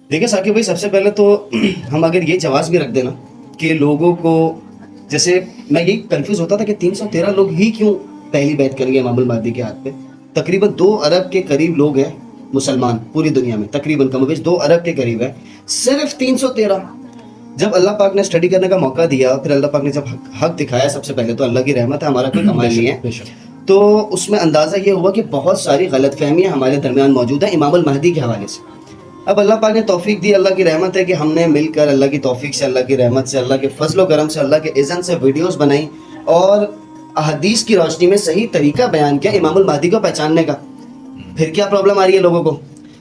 دیکھیں ثاقب بھائی، سب سے پہلے تو ہم اگر یہ جواز بھی رکھ دیں نا کہ لوگوں کو، جیسے میں یہی کنفیوز ہوتا تھا کہ 313 لوگ ہی کیوں پہلی بیعت کریں گے امام المہدی کے ہاتھ پہ. تقریباً 2 ارب کے قریب لوگ ہیں مسلمان پوری دنیا میں، تقریباً کم و بیش 2 ارب کے قریب ہیں، صرف 313. جب اللہ پاک نے اسٹڈی کرنے کا موقع دیا، پھر اللہ پاک نے جب حق دکھایا، سب سے پہلے تو اللہ کی رحمت ہے، ہمارا کوئی کمال نہیں ہے، تو اس میں اندازہ یہ ہوا کہ بہت ساری غلط فہمیاں ہمارے درمیان موجود ہیں امام المہدی کے حوالے سے. اب اللہ پاک نے توفیق دی، اللہ کی رحمت ہے کہ ہم نے مل کر اللہ کی توفیق سے، اللہ کی رحمت سے، اللہ کے فضل و کرم سے، اللہ کے اذن سے ویڈیوز بنائیں اور احادیث کی روشنی میں صحیح طریقہ بیان کیا امام المہدی کو پہچاننے کا. پھر کیا پرابلم آ رہی ہے لوگوں کو؟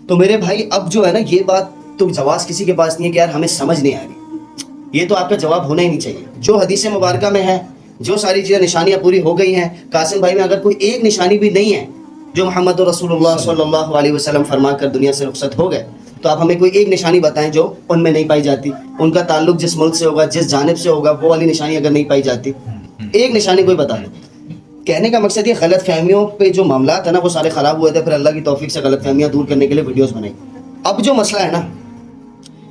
تو میرے بھائی اب جو ہے نا، یہ بات تو جواز کسی کے پاس نہیں ہے کہ یار ہمیں سمجھ نہیں آ رہی، یہ تو آپ کا جواب ہونا ہی نہیں چاہیے. جو حدیث مبارکہ میں ہے، جو ساری چیزیں نشانیاں پوری ہو گئی ہیں، قاسم بھائی میں اگر کوئی ایک نشانی بھی نہیں ہے جو محمد رسول اللہ صلی اللہ علیہ وسلم فرما کر دنیا سے رخصت ہو گئے، تو آپ ہمیں کوئی ایک نشانی بتائیں جو ان میں نہیں پائی جاتی. ان کا تعلق جس ملک سے ہوگا، جس جانب سے ہوگا، وہ والی نشانی اگر نہیں پائی جاتی، ایک نشانی کوئی بتا دیں. کہنے کا مقصد یہ غلط فہمیوں پہ جو معاملات ہیں نا وہ سارے خراب ہوئے تھے، پھر اللہ کی توفیق سے غلط فہمیاں دور کرنے کے لیے ویڈیوز بنائی. اب جو مسئلہ ہے نا،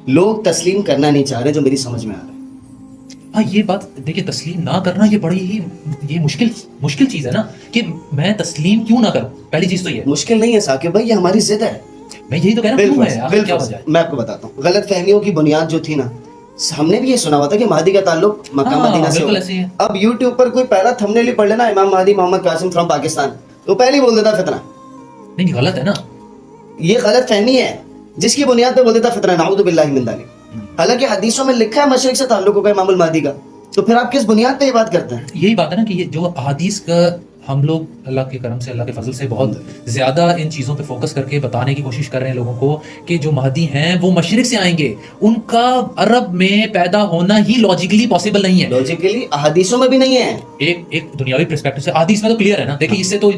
لوگ تسلیم کرنا نہیں چاہ رہے، جو میری سمجھ میں آ رہا ہے. ہاں یہ بات دیکھیں، تسلیم نہ کرنا یہ بڑی ہی یہ مشکل چیز ہے نا، کہ میں تسلیم کیوں نہ کروں. پہلی چیز تو یہ مشکل نہیں ہے ثاقب بھائی، یہ ہماری ضد ہے. میں یہی تو کہہ رہا ہوں. میں آپ کو بتاتا ہوں غلط فہمیوں کی بنیاد جو تھی نا، ہم نے بھی یہ سنا ہوا تھا کہ مہدی کا تعلق مکہ مدینہ سے ہوگا. اب یوٹیوب پر کوئی پہلا تھمبنیل ہی پڑھ لینا امام مہدی محمد قاسم فرام پاکستان، تو پہلے بول دیتا فتنہ. نہیں غلط ہے نا، یہ غلط فہمی ہے جس کی بنیاد پہ بول دیتا فتنہ، نعوذ باللہ من ذلک. حالانکہ حدیثوں میں لکھا ہے مشرق سے تعلق ہوگا امام المہدی کا، تو پھر آپ کس بنیاد پہ یہ بات کرتے ہیں؟ یہی بات ہے نا کہ یہ جو احادیث کا ہم لوگ اللہ کے کرم سے، اللہ کے فضل سے بہت زیادہ ان چیزوں پہ فوکس کر کے بتانے کی کوشش کر رہے ہیں لوگوں کو کہ جو مہدی ہیں وہ مشرق سے آئیں گے، ان کا عرب میں پیدا ہونا ہی لاجیکلی پاسبل نہیں ہے. لاجیکلی احادیثوں میں بھی نہیں ہے. ایک دنیاوی پرسپیکٹو سے احادیث میں تو کلیئر ہے نا. دیکھیں اس سے تو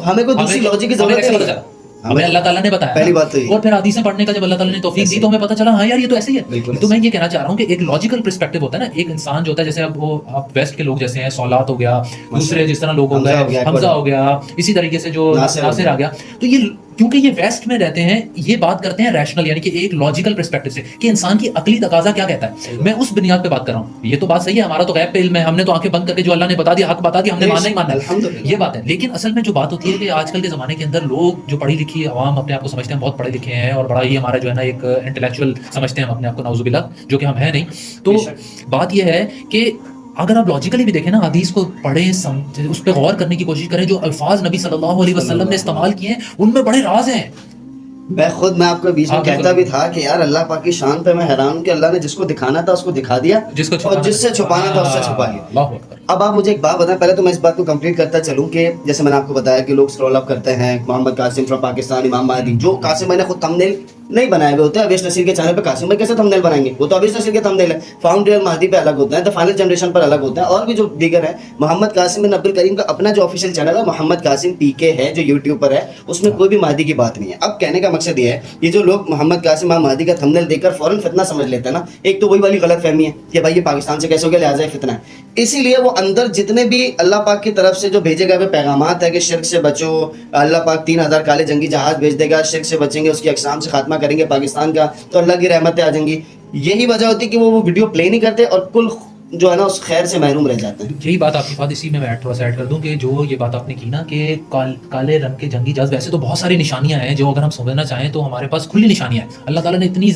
ہمیں کوئی دوسری لاجک کی ضرورت نہیں ہے. ہمیں اللہ تعالیٰ نے بتایا پہلی بات تو یہ، اور پھر حدیثیں پڑھنے کا جب اللہ تعالیٰ نے توفیق دی تو ہمیں پتہ چلا ہاں یار یہ تو ایسے ہی ہے. تو میں یہ کہنا چاہ رہا ہوں کہ ایک لاجیکل پرسپیکٹو ہوتا ہے نا. ایک انسان جو ہوتا ہے، جیسے اب وہ آپ ویسٹ کے لوگ جیسے ہیں، سولات ہو گیا، دوسرے جس طرح لوگ ہو گئے، حمزہ ہو گیا، اسی طریقے سے جو ناصر آ گیا، تو یہ کیونکہ یہ ویسٹ میں رہتے ہیں، یہ بات کرتے ہیں ریشنل، یعنی کہ ایک لاجیکل پرسپیکٹو سے کہ انسان کی عقلی تقاضا کیا کہتا ہے. میں اس بنیاد پہ بات کر رہا ہوں. یہ تو بات صحیح ہے، ہمارا تو غیب پہ علم ہے، ہم نے تو آنکھیں بند کر کے جو اللہ نے بتا دیا، حق بتا دیا، ہم نے ماننا ہی ماننا ہے، یہ بات ہے. لیکن اصل میں جو بات ہوتی ہے کہ آج کل کے زمانے کے اندر لوگ جو پڑھی لکھی عوام اپنے آپ کو سمجھتے ہیں بہت پڑھے لکھے ہیں اور بڑا ہی ہمارا جو ہے نا ایک انٹلیکچوئل سمجھتے ہیں ہم اپنے آپ کو، نعوذ باللہ، جو کہ ہم ہیں نہیں. تو بات یہ ہے کہ اگر آپ لاجیکلی بھی دیکھیں نا، حدیث کو پڑھیں، اس پہ غور کرنے کی کوشش کریں، جو الفاظ نبی صلی اللہ علیہ وسلم نے استعمال کیے ہیں ان میں بڑے راز ہیں. میں آپ کو بیچ میں کہتا بھی تھا کہ یار اللہ پاک کی شان پہ میں حیران ہوں کہ اللہ نے جس کو دکھانا تھا اس کو دکھا دیا، اور جس سے چھپانا تھا اس سے چھپا لیا. اب آپ مجھے ایک بات بتائیں، پہلے تو میں اس بات کو کمپلیٹ کرتا چلوں کہ جیسے میں نے آپ کو بتایا کہ لوگ اسکرول اپ کرتے ہیں محمد قاسم فرام پاکستان، امام مہدی، جو قاسم بھائی نے خود تھمبنیل نہیں بنائے ہوئے ہوتے. اویس نصیر کے چینل پہ قاسم بھائی کیسے تھمبنیل بنائیں گے؟ وہ تو اویس نصیر کے تھمبنیل ہے. فاؤنڈر مہدی پہ الگ ہوتے ہیں، تو فائنل جنریشن پر الگ ہوتے ہیں، اور بھی جو دیگر ہیں. محمد قاسم بن عبد الکریم کا اپنا جو آفیشیل چینل ہے محمد قاسم پی کے ہے، جو یوٹیوب پر ہے، اس میں کوئی بھی مہدی کی بات نہیں ہے. اب کہنے کا مقصد یہ ہے، یہ جو لوگ محمد قاسم امام مہدی کا تھمبنیل دیکھ کر فوراً فتنہ سمجھ لیتے ہیں نا، ایک تو وہی والی غلط فہمی ہے کہ بھائی یہ پاکستان سے کیسے ہو گیا لہٰذا یہ فتنہ ہے. اسی لیے وہ اندر جتنے بھی اللہ پاک کی طرف سے جو بھیجے گئے پیغامات ہے کہ شرک سے بچو، اللہ پاک 3000 کالے جنگی جہاز بھیج دے گا، شرک سے بچیں گے، اس کی اقسام سے خاتمہ کریں گے پاکستان کا، تو اللہ کی رحمتیں آ جائیں گی. یہی وجہ ہوتی ہے کہ وہ ویڈیو پلے نہیں کرتے اور کل جو ہے نا اس خیر سے محروم رہ جاتے ہیں. یہی بات آپ کی بات اسی میں تھوڑا سا ایڈ کر دوں کہ جو یہ بات آپ نے کی نا کہ کالے رنگ کے جنگی جہاز، ویسے تو بہت ساری نشانیاں ہیں جو اگر ہم سمجھنا چاہیں تو ہمارے پاس کھلی نشانیاں ہیں. اللہ تعالیٰ نے اتنی،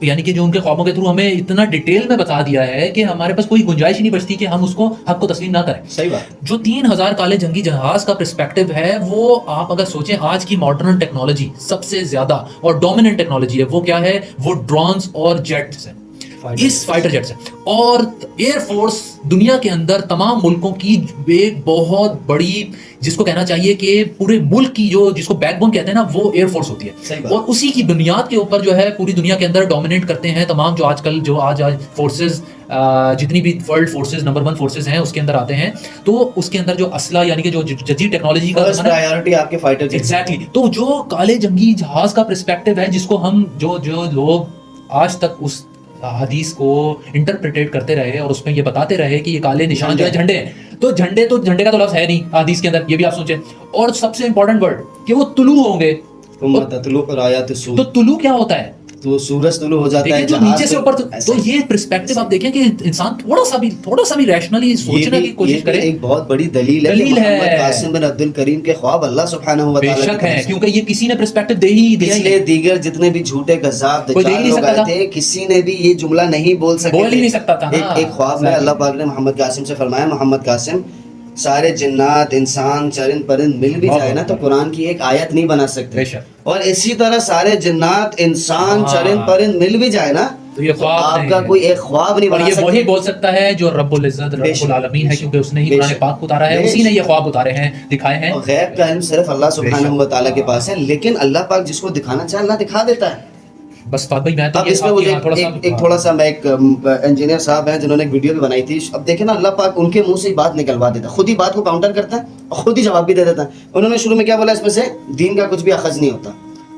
یعنی کہ جو ان کے خوابوں کے تھرو ہمیں اتنا ڈیٹیل میں بتا دیا ہے کہ ہمارے پاس کوئی گنجائش ہی نہیں بچتی کہ ہم اس کو حق کو تسلیم نہ کریں. صحیح بات. جو 3000 کالے جنگی جہاز کا پرسپیکٹو ہے، وہ آپ اگر سوچیں آج کی ماڈرن ٹیکنالوجی سب سے زیادہ اور ڈومیننٹ ٹیکنالوجی ہے، وہ کیا ہے؟ وہ ڈرونز اور جیٹس ہیں، اس فائٹر جیٹس ہیں. اور ایئر فورس دنیا کے اندر تمام ملکوں کی ایک بہت بڑی، جس کو کہنا چاہیے کہ پورے ملک کی جو جس کو بیک بون کہتے ہیں نا، وہ ایئر فورس ہوتی ہے. اور اسی کی بنیاد کے اوپر جو ہے پوری دنیا کے اندر ڈومینیٹ کرتے ہیں تمام جو آج کل جو آج فورسز، جتنی بھی ورلڈ فورسز نمبر 1 فورسز ہیں اس کے اندر آتے ہیں. تو اس کے اندر جو اسلحہ، یعنی کہ جو جدید ٹیکنالوجی کا پرائیورٹی آپ کے فائٹر جیٹ. ایگزیکٹلی. تو جو کالے جنگی جہاز کا پرسپیکٹو ہے، جس کو ہم جو لوگ آج تک اس حدیث کو انٹرپریٹیٹ کرتے رہے اور اس میں یہ بتاتے رہے کہ یہ کالے نشان جو ہے جھنڈے ہیں، تو جھنڈے کا تو لفظ ہے نہیں حدیث کے اندر، یہ بھی آپ سوچیں. اور سب سے امپورٹنٹ ورڈ کہ وہ طلوع ہوں گے. تو طلوع کیا ہوتا ہے؟ تو سورج طلوع ہو جاتا ہے دیکھیں جو نیچے سے اوپر تو یہ پرسپیکٹو آپ دیکھیں کہ انسان تھوڑا سا بھی ریشنلی سوچنے کی کوشش کرے. ایک بہت بڑی دلیل ہے محمد قاسم بن عبد الکریم کے خواب اللہ سبحانہ و تعالیٰ بے شک ہے, کیونکہ یہ کسی نے پرسپیکٹو دے ہی دیا. اس لیے دیگر جتنے بھی جھوٹے قذاب دجال لوگ آئے تھے کسی نے بھی یہ جملہ نہیں بول سکے, بول ہی نہیں سکتا تھا. ایک خواب میں اللہ پاک نے محمد قاسم سے فرمایا, محمد قاسم سارے جنات انسان چرند پرند مل بھی جائے نا تو قرآن کی ایک آیت نہیں بنا سکتے, اور اسی طرح سارے جنات انسان چرند پرند مل بھی جائے نا تو یہ خواب آپ کا کوئی ایک خواب نہیں بنا سکتا. سکتے. یہ وہی بول سکتا ہے جو رب العزت رب العالمین ہے, کیونکہ اس نے ہی قرآن پاک اتارا ہے, اسی نے یہ خواب اتارے ہیں, دکھائے ہیں. غیب کا علم صرف اللہ سبحانہ و تعالیٰ کے پاس ہے, لیکن اللہ پاک جس کو دکھانا چاہے اللہ دکھا دیتا ہے. بس فہد بھائی میں تو اب اس میں مجھے ایک تھوڑا سا میں ایک انجینئر صاحب ہیں جنہوں نے ایک ویڈیو بھی بنائی تھی. اب دیکھیں نا اللہ پاک ان کے منہ سے ہی بات نکلوا دیتا ہے, خود ہی بات کو کاؤنٹر کرتا ہے اور خود ہی جواب بھی دے دیتا ہے. انہوں نے شروع میں کیا بولا, اس میں سے دین کا کچھ بھی اخذ نہیں ہوتا,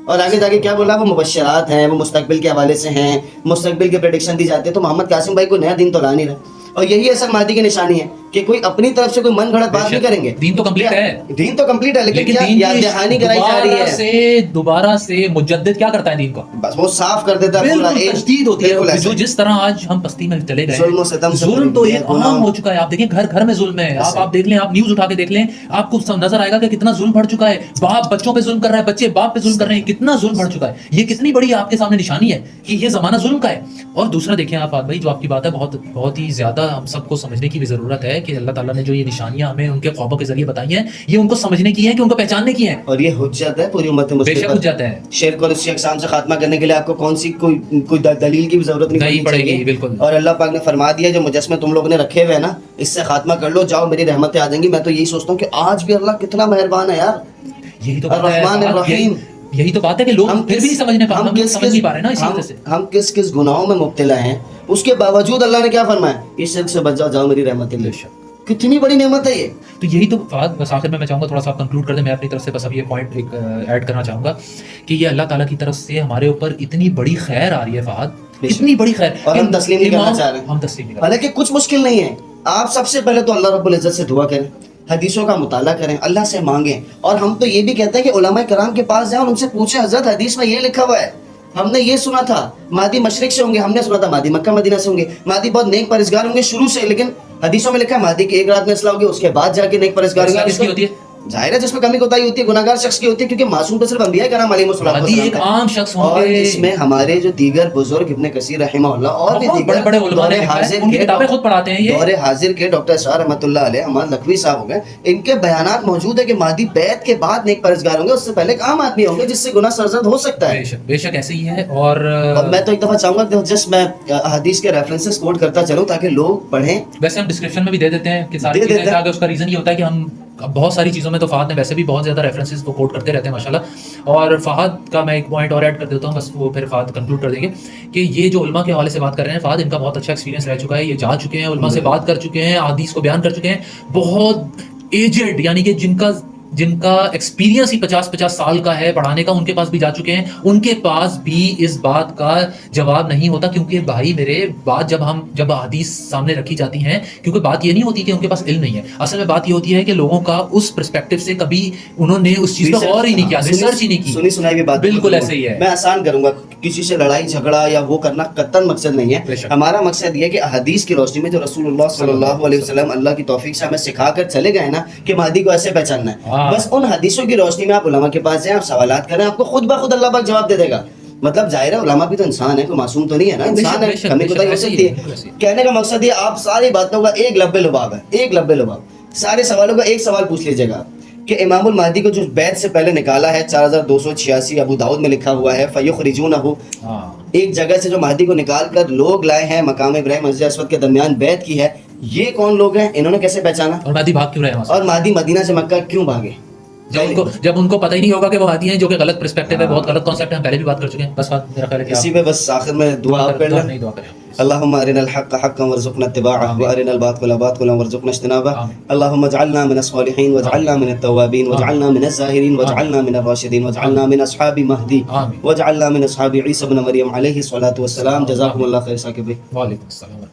اور آگے جا کے کیا بولا, وہ مبشرات ہیں, وہ مستقبل کے حوالے سے ہیں, مستقبل کی پریڈکشن دی جاتی ہے. تو محمد قاسم بھائی کو نیا دین تو لا نہیں رہا, اور یہی اصل مہدی کی نشانی ہے کہ کوئی اپنی طرف سے کوئی من گھڑت بات نہیں کریں گے. دین تو کمپلیٹ ہے, دین تو کمپلیٹ ہے, لیکن کیا یاد دہانی کرائی جا رہی ہے. دوبارہ سے مجدد کیا کرتا ہے دین کو, بس وہ صاف کر دیتا ہے, بالکل تجدید ہوتی ہے. جو جس طرح آج ہم پستی میں چلے گئے, ظلم و ستم, ظلم تو ایک عام ہو چکا ہے. آپ دیکھیں گھر گھر میں ظلم ہے. آپ دیکھ لیں, آپ نیوز اٹھا کے دیکھ لیں, آپ کو نظر آئے گا کہ کتنا ظلم بڑھ چکا ہے. باپ بچوں پہ ظلم کر رہا ہے, بچے باپ پہ ظلم کر رہے ہیں, کتنا ظلم بڑھ چکا ہے. یہ کتنی بڑی آپ کے سامنے نشانی ہے کہ یہ زمانہ ظلم کا ہے. اور دوسرا دیکھیں آپ بھائی, جو آپ کی بات ہے بہت ہی زیادہ ہم سب کو سمجھنے کی بھی ضرورت ہے کہ اللہ تعالیٰ نے جو یہ نشانیاں ہمیں ان کے خوابوں کے ذریعے بتائی ہیں, یہ ان کو سمجھنے کی ہیں, کہ ان کو پہچاننے کی ہیں, اور یہ حجت ہے پوری امت مسلمہ. بے شک حجت ہے. شرک اور اس کی اقسام سے خاتمہ کرنے کے لیے آپ کو کون سی کوئی دلیل کی بھی ضرورت نہیں پڑے گی. بالکل. اور اللہ پاک نے فرما دیا جو مجسمے تم لوگوں نے رکھے ہوئے ہیں نا, اس سے خاتمہ کر لو, جاؤ میری رحمتیں آ جائیں گی. میں تو یہی سوچتا ہوں کہ آج بھی اللہ کتنا مہربان ہے یار, یہی تو الرحمن الرحیم. یہی تو بات ہے کہ لوگ پھر بھی سمجھ نہیں پا رہے نا. اسی وجہ سے ہم کس گناہوں میں مبتلا ہیں, اس کے باوجود اللہ نے کیا فرمایا, اس شرک سے بچ جاؤ, جاؤ میری رحمتیں لے. کتنی بڑی نعمت ہے یہ. تو یہی تو فہد, بس آخر میں چاہوں گا تھوڑا سا کنکلوڈ کر دیں. میں اپنی طرف سے بس اب یہ پوائنٹ ایک ایڈ کرنا چاہوں گا کہ یہ اللہ تعالیٰ کی طرف سے ہمارے اوپر اتنی بڑی خیر آ رہی ہے فہد, اتنی بڑی خیر, اور ہم تسلیم نہیں کرنا چاہ رہے ہیں. ہم تسلیم نہیں, حالانکہ کچھ مشکل نہیں ہے. آپ سب سے پہلے تو اللہ رب العزت سے دعا کریں, حدیثوں کا مطالعہ کریں, اللہ سے مانگیں. اور ہم تو یہ بھی کہتے ہیں کہ علماء کرام کے پاس جائیں اور ان سے پوچھیں, حضرت حدیث میں یہ لکھا ہوا ہے, ہم نے یہ سنا تھا مہدی مشرق سے ہوں گے, ہم نے سنا تھا مہدی مکہ مدینہ سے ہوں گے, مہدی بہت نیک پرہیزگار ہوں گے شروع سے, لیکن حدیثوں میں لکھا ہے مہدی کی ایک رات میں اصلاح ہوگی, اس کے بعد جا کے نیک پرہیزگار ہوں گے. ظاہر ہے جس میں کمی کوتاہی ہوتی ہے گناہگار شخص کی ہوتی ہے, کیونکہ معصوم تو صرف انبیاء کرام علیہ السلام ایک عام شخص ہوں اور گے. اس میں ہمارے جو دیگر بزرگ ابن کثیر رحمہ اللہ اور بھی دیگر بڑے علماء نے ان کی کتابیں خود پڑھاتے ہیں. یہ دور حاضر کے ڈاکٹر اسرار رحمۃ اللہ علیہ, ہمارے لکھوی صاحب ہو گئے, ان کے بیانات موجود ہے کہ مہدی بیعت کے بعد نیک پرہیزگار ہوں گے, اس سے پہلے ایک عام آدمی ہوں گے جس سے گناہ سرزد ہو سکتا ہے. بے شک ایسے ہی ہے. اور میں تو ایک دفعہ چاہوں گا کہ جس میں حدیث کے ریفرنسز کوٹ کرتا چلوں تاکہ لوگ پڑھیں. ویسے ہم ڈسکرپشن میں بھی دے دیتے ہیں کہ ساری چیزیں, آگے اس کا ریزن یہ ہوتا ہے کہ ہم بہت ساری چیزوں میں تو فہد نے ویسے بھی بہت زیادہ ریفرنسز کو کوٹ کرتے رہتے ہیں ماشاءاللہ. اور فہد کا میں ایک پوائنٹ اور ایڈ کر دیتا ہوں, بس وہ پھر فہد کنکلوڈ کر دیں گے کہ یہ جو علماء کے حوالے سے بات کر رہے ہیں فہد, ان کا بہت اچھا ایکسپیرینس رہ چکا ہے, یہ جا چکے ہیں, علماء سے بات کر چکے ہیں, احادیث کو بیان کر چکے ہیں, بہت ایجڈ یعنی کہ جن کا ایکسپیرینس ہی 50 سال کا ہے پڑھانے کا, ان کے پاس بھی جا چکے ہیں. ان کے پاس بھی اس بات کا جواب نہیں ہوتا, کیونکہ بھائی میرے بات جب حدیث سامنے رکھی جاتی ہیں, کیونکہ بات یہ نہیں ہوتی کہ ان کے پاس علم نہیں ہے, اصل میں بات یہ ہوتی ہے کہ لوگوں کا اس پرسپیکٹو سے کبھی انہوں نے اس چیز پر غور ہی نہیں کیا, ریسرچ ہی نہیں کی. سنی سنائی بات بالکل ایسے ہی ہے. میں آسان کروں گا, کسی سے لڑائی جھگڑا یا وہ کرنا قطعاً مقصد نہیں ہے. ہمارا مقصد یہ کہ حدیث کی روشنی میں جو رسول اللہ صلی اللہ علیہ وسلم اللہ کی توفیق سے ہمیں سکھا کر چلے گئے نا کہ مہدی کو ایسے پہچاننا ہے, بس ان حدیثوں کی روشنی میں آپ علماء کے پاس جائیں, آپ سوالات کریں, آپ کو خود بخود اللہ پاک جواب دے دے گا. مطلب ظاہر ہے علماء بھی تو انسان ہے, کوئی معصوم تو نہیں ہے نا, انسان ہے, کمی کوتاہی ہو سکتی ہے. کہنے کا مقصد یہ آپ ساری باتوں کا ایک لبے لباب ہے, ایک لبے لباب, سارے سوالوں کا ایک سوال پوچھ لیجیے گا کہ امام المہدی کو جو بیعت سے پہلے نکالا ہے 4286 ابو داؤد میں لکھا ہوا ہے, فیخرجونہ, ایک جگہ سے جو مہدی کو نکال کر لوگ لائے ہیں مقام ابراہیم مسجد اسود کے درمیان بیعت کی ہے, یہ کون لوگ ہیں, انہوں نے کیسے پہچانا, اور مہدی بھاگ کیوں رہے, اور مہدی مدینہ سے مکہ کیوں بھاگے, جب ان کو پتہ ہی نہیں ہوگا کہ وہ مہدی ہیں, جو کہ غلط پرسپیکٹو ہے, بہت غلط کانسیپٹ ہے, ہم پہلے بھی بات کر چکے ہیں. بس میرا خیال ہے کہ اسی پہ بس آخر میں دعا کر لیں. اللهم ارنا الحق حقا وارزقنا اتباعه وارنا الباطل باطلا وارزقنا اجتنابه. اللهم اجعلنا من الصالحين واجعلنا من التوابين واجعلنا من الزاهرين واجعلنا من الراشدين واجعلنا من اصحاب مهدي واجعلنا من اصحاب عيسى ابن مريم عليه الصلاه والسلام. جزاكم الله خير. ثاقب. وعليكم السلام.